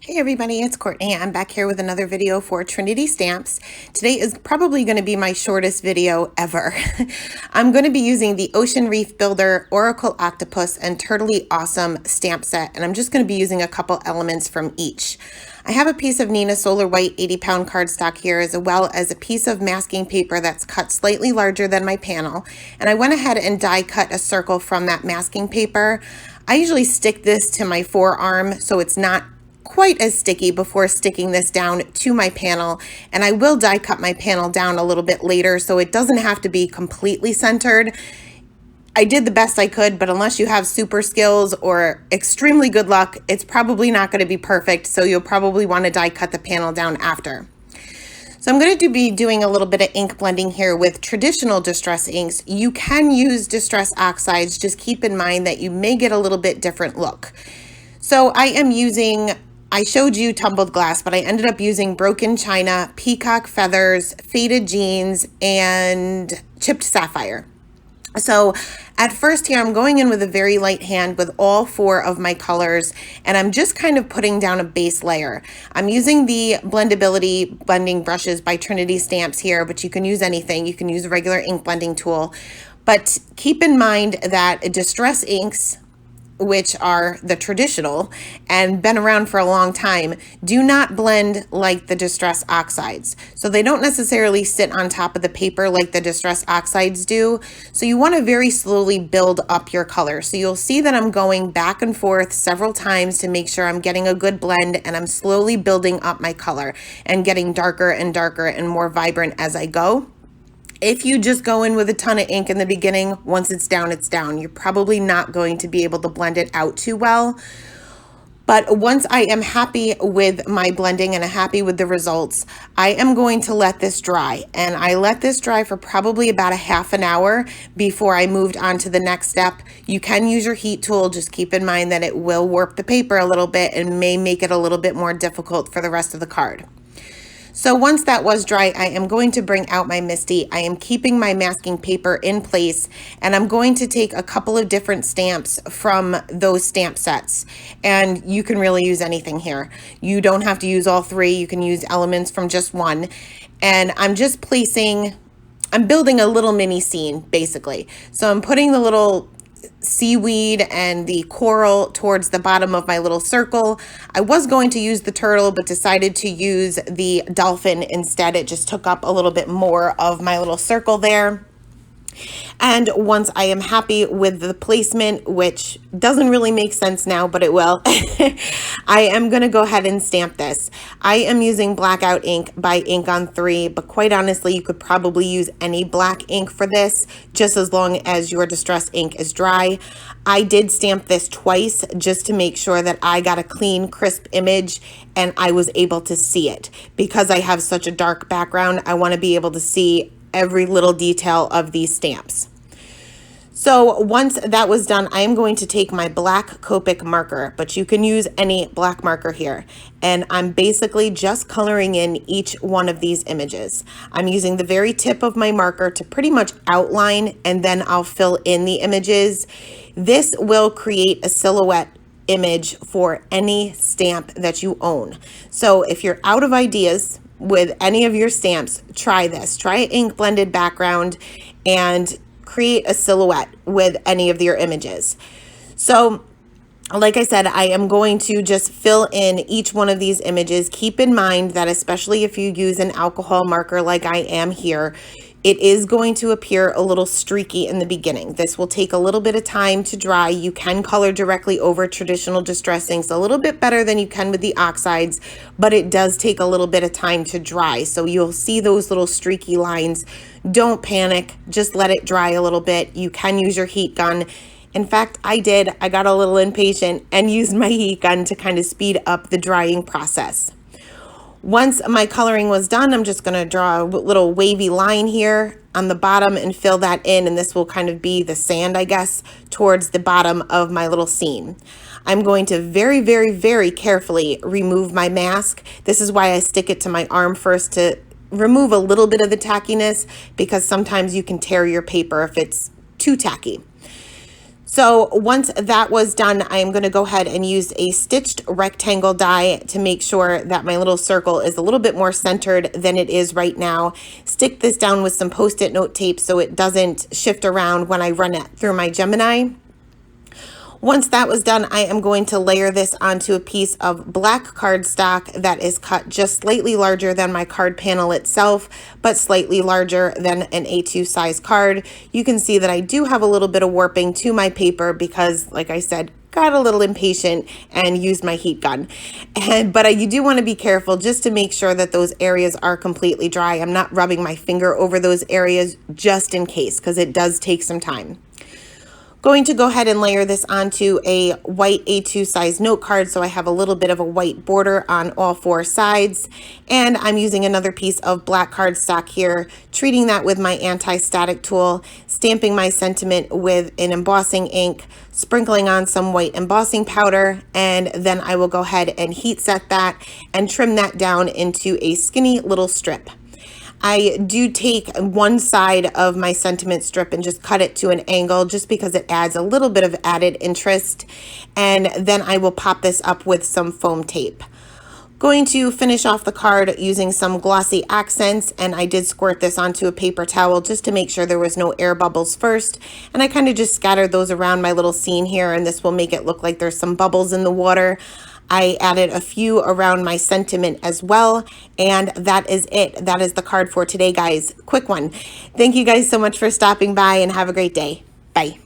Hey everybody, it's Courtney. I'm back here with another video for Trinity Stamps. Today is probably going to be my shortest video ever. I'm going to be using the Ocean Reef Builder Oracle Octopus and Turtley Awesome stamp set, and I'm just going to be using a couple elements from each. I have a piece of Neenah Solar White 80-pound cardstock here, as well as a piece of masking paper that's cut slightly larger than my panel, and I went ahead and die cut a circle from that masking paper. I usually stick this to my forearm so it's not quite as sticky before sticking this down to my panel, and I will die cut my panel down a little bit later so it doesn't have to be completely centered. I did the best I could, but unless you have super skills or extremely good luck, it's probably not going to be perfect, so you'll probably want to die cut the panel down after. So I'm going to be doing a little bit of ink blending here with traditional distress inks. You can use distress oxides, just keep in mind that you may get a little bit different look. So I showed you tumbled glass, but I ended up using broken china, peacock feathers, faded jeans, and chipped sapphire. So at first here, I'm going in with a very light hand with all four of my colors, and I'm just kind of putting down a base layer. I'm using the Blendability blending brushes by Trinity Stamps here, but you can use anything. You can use a regular ink blending tool. But keep in mind that distress inks, which are the traditional and been around for a long time, do not blend like the distress oxides. So they don't necessarily sit on top of the paper like the distress oxides do. So you want to very slowly build up your color. So you'll see that I'm going back and forth several times to make sure I'm getting a good blend, and I'm slowly building up my color and getting darker and darker and more vibrant as I go. If you just go in with a ton of ink in the beginning, once it's down, it's down. You're probably not going to be able to blend it out too well. But once I am happy with my blending and happy with the results, I am going to let this dry. And I let this dry for probably about a half an hour before I moved on to the next step. You can use your heat tool. Just keep in mind that it will warp the paper a little bit and may make it a little bit more difficult for the rest of the card. So once that was dry, I am going to bring out my MISTI. I am keeping my masking paper in place, and I'm going to take a couple of different stamps from those stamp sets. And you can really use anything here. You don't have to use all three. You can use elements from just one. And I'm just I'm building a little mini scene, basically. So I'm putting the little seaweed and the coral towards the bottom of my little circle. I was going to use the turtle, but decided to use the dolphin instead. It just took up a little bit more of my little circle there. And once I am happy with the placement, which doesn't really make sense now, but it will, I am going to go ahead and stamp this. I am using Blackout ink by Ink on 3, but quite honestly, you could probably use any black ink for this, just as long as your distress ink is dry. I did stamp this twice just to make sure that I got a clean, crisp image and I was able to see it. Because I have such a dark background, I want to be able to see every little detail of these stamps. So once that was done, I am going to take my black Copic marker, but you can use any black marker here. And I'm basically just coloring in each one of these images. I'm using the very tip of my marker to pretty much outline, and then I'll fill in the images. This will create a silhouette image for any stamp that you own. So if you're out of ideas with any of your stamps, try this. Try an ink blended background and create a silhouette with any of your images. So like I said, I am going to just fill in each one of these images. Keep in mind that especially if you use an alcohol marker like I am here, it is going to appear a little streaky in the beginning. This will take a little bit of time to dry. You can color directly over traditional distress inks a little bit better than you can with the oxides, but it does take a little bit of time to dry. So you'll see those little streaky lines. Don't panic, just let it dry a little bit. You can use your heat gun. In fact, I got a little impatient and used my heat gun to kind of speed up the drying process. Once my coloring was done, I'm just going to draw a little wavy line here on the bottom and fill that in, and this will kind of be the sand, I guess, towards the bottom of my little scene. I'm going to very, very, very carefully remove my mask. This is why I stick it to my arm first, to remove a little bit of the tackiness, because sometimes you can tear your paper if it's too tacky. So once that was done, I am going to go ahead and use a stitched rectangle die to make sure that my little circle is a little bit more centered than it is right now. Stick this down with some Post-it note tape so it doesn't shift around when I run it through my Gemini. Once that was done, I am going to layer this onto a piece of black cardstock that is cut just slightly larger than my card panel itself, but slightly larger than an A2 size card. You can see that I do have a little bit of warping to my paper because, like I said, got a little impatient and used my heat gun. But you do want to be careful just to make sure that those areas are completely dry. I'm not rubbing my finger over those areas just in case, because it does take some time. Going to go ahead and layer this onto a white A2 size note card so I have a little bit of a white border on all 4 sides. And I'm using another piece of black cardstock here, treating that with my anti-static tool, stamping my sentiment with an embossing ink, sprinkling on some white embossing powder, and then I will go ahead and heat set that and trim that down into a skinny little strip. I do take one side of my sentiment strip and just cut it to an angle just because it adds a little bit of added interest. And then I will pop this up with some foam tape. Going to finish off the card using some glossy accents, and I did squirt this onto a paper towel just to make sure there was no air bubbles first. And I kind of just scattered those around my little scene here, and this will make it look like there's some bubbles in the water. I added a few around my sentiment as well, and that is it. That is the card for today, guys. Quick one. Thank you guys so much for stopping by, and have a great day. Bye.